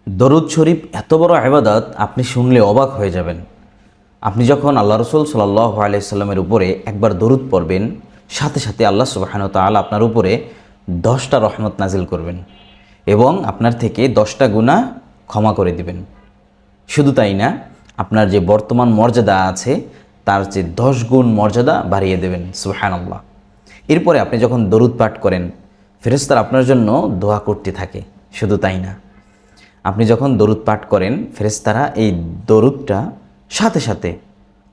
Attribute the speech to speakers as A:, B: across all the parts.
A: দরুদ শরীফ এত বড় ইবাদত, আপনি শুনলে অবাক হয়ে যাবেন। আপনি যখন আল্লাহ রসুল সাল্লাল্লাহু আলাইহি সাল্লামের উপরে একবার দরুদ পড়বেন, সাথে সাথে আল্লাহ সুবহানাহু ওয়া তাআলা আপনার উপরে 10টা রহমত নাজিল করবেন এবং আপনার থেকে 10টা গুনাহ ক্ষমা করে দিবেন। শুধু তাই না, আপনার যে বর্তমান মর্যাদা আছে তার চেয়ে 10 গুণ মর্যাদা বাড়িয়ে দেবেন। সুবহানাল্লাহ। এরপরে আপনি যখন দরুদ পাঠ করেন, ফেরেশতারা আপনার জন্য দোয়া করতে থাকে। শুধু তাই না, আপনি যখন দরুদ পাঠ করেন, ফেরেশতারা এই দরুদটা সাথে সাথে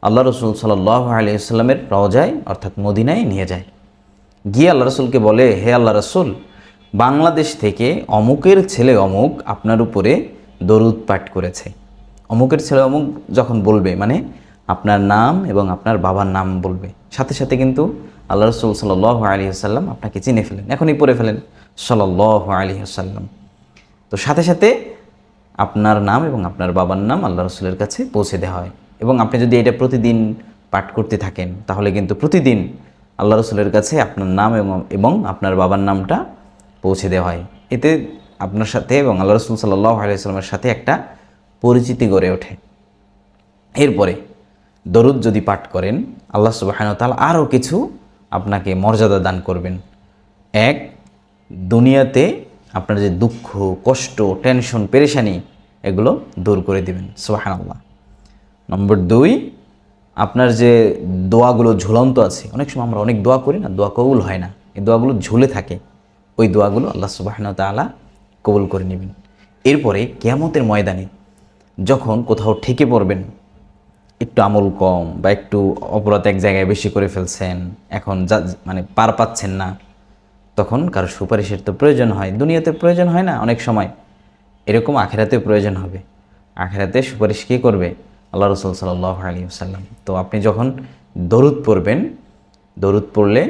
A: আল্লাহ রসুল সাল্লাল্লাহু আলাইহি ওয়াসাল্লামের রওজায় অর্থাৎ মদিনায় নিয়ে যায়। গিয়ে আল্লাহ রসুলকে বলে, হে আল্লাহ রসুল, বাংলাদেশ থেকে অমুকের ছেলে অমুক আপনার উপরে দরুদ পাঠ করেছে। অমুকের ছেলে অমুক যখন বলবে, মানে আপনার নাম এবং আপনার বাবার নাম বলবে, সাথে সাথে কিন্তু আল্লাহ রসুল সাল্লাল্লাহু আলাইহি ওয়াসাল্লাম আপনাকে চিনে ফেলেন, এখনই পড়ে ফেলেন সাল্লাল্লাহু আলাইহি ওয়াসাল্লাম। তো সাথে সাথে আপনার নাম এবং আপনার বাবার নাম আল্লাহ রসুলের কাছে পৌঁছে দেওয়া হয়। এবং আপনি যদি এটা প্রতিদিন পাঠ করতে থাকেন, তাহলে কিন্তু প্রতিদিন আল্লাহ রসুলের কাছে আপনার নাম এবং আপনার বাবার নামটা পৌঁছে দেওয়া হয়। এতে আপনার সাথে এবং আল্লাহ রসুল সাল্লাল্লাহু আলাইহি ওয়াসাল্লামের সাথে একটা পরিচিতি গড়ে ওঠে। এরপরে দরুদ যদি পাঠ করেন, আল্লাহ সুবহানাহু ওয়া তাআলা আরও কিছু আপনাকে মর্যাদা দান করবেন। এক, দুনিয়াতে আপনার যে দুঃখ, কষ্ট, টেনশন, পেরেশানি, এগুলো দূর করে দিবেন। সুবহানাল্লাহ। নম্বর 2, আপনার যে দোয়াগুলো ঝুলন্ত আছে, অনেক সময় আমরা অনেক দোয়া করি না, দোয়া কবুল হয় না, এই দোয়াগুলো ঝুলে থাকে, ওই দোয়াগুলো আল্লাহ সুবহানাহু ওয়া তাআলা কবুল করে নেবেন। এরপরে কিয়ামতের ময়দানে যখন কোথাও ঠেকে পড়বেন, একটু আমল কম বা একটু অপরাধ এক জায়গায় বেশি করে ফেলছেন, এখন মানে পার পাচ্ছেন না, তখন কারো সুপারিশের তো প্রয়োজন হয়। দুনিয়াতে প্রয়োজন হয় না অনেক সময়, এরকম আখিরাতে প্রয়োজন হবে। আখিরাতে সুপারিশ কে করবে? আল্লাহ রসুল সাল্লাল্লাহু আলাইহি ওয়াসাল্লাম। তো আপনি যখন দরুদ পড়বেন, দরুদ পড়লে,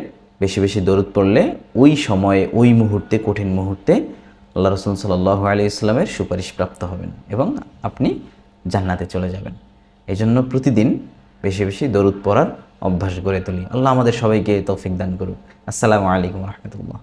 A: বেশি বেশি দরুদ পড়লে, ওই সময়ে, ওই মুহূর্তে, কঠিন মুহূর্তে আল্লাহ রসুল সাল্লাল্লাহু আলাইহি ওয়াসাল্লামের সুপারিশ প্রাপ্ত হবেন এবং আপনি জান্নাতে চলে যাবেন। এই জন্য প্রতিদিন বেশি বেশি দরুদ পড়ার অভ্যাস গড়ে তুলি। আল্লাহ আমাদের সবাইকে তৌফিক দান করুক। আসসালামু আলাইকুম ওয়া রাহমাতুল্লাহ।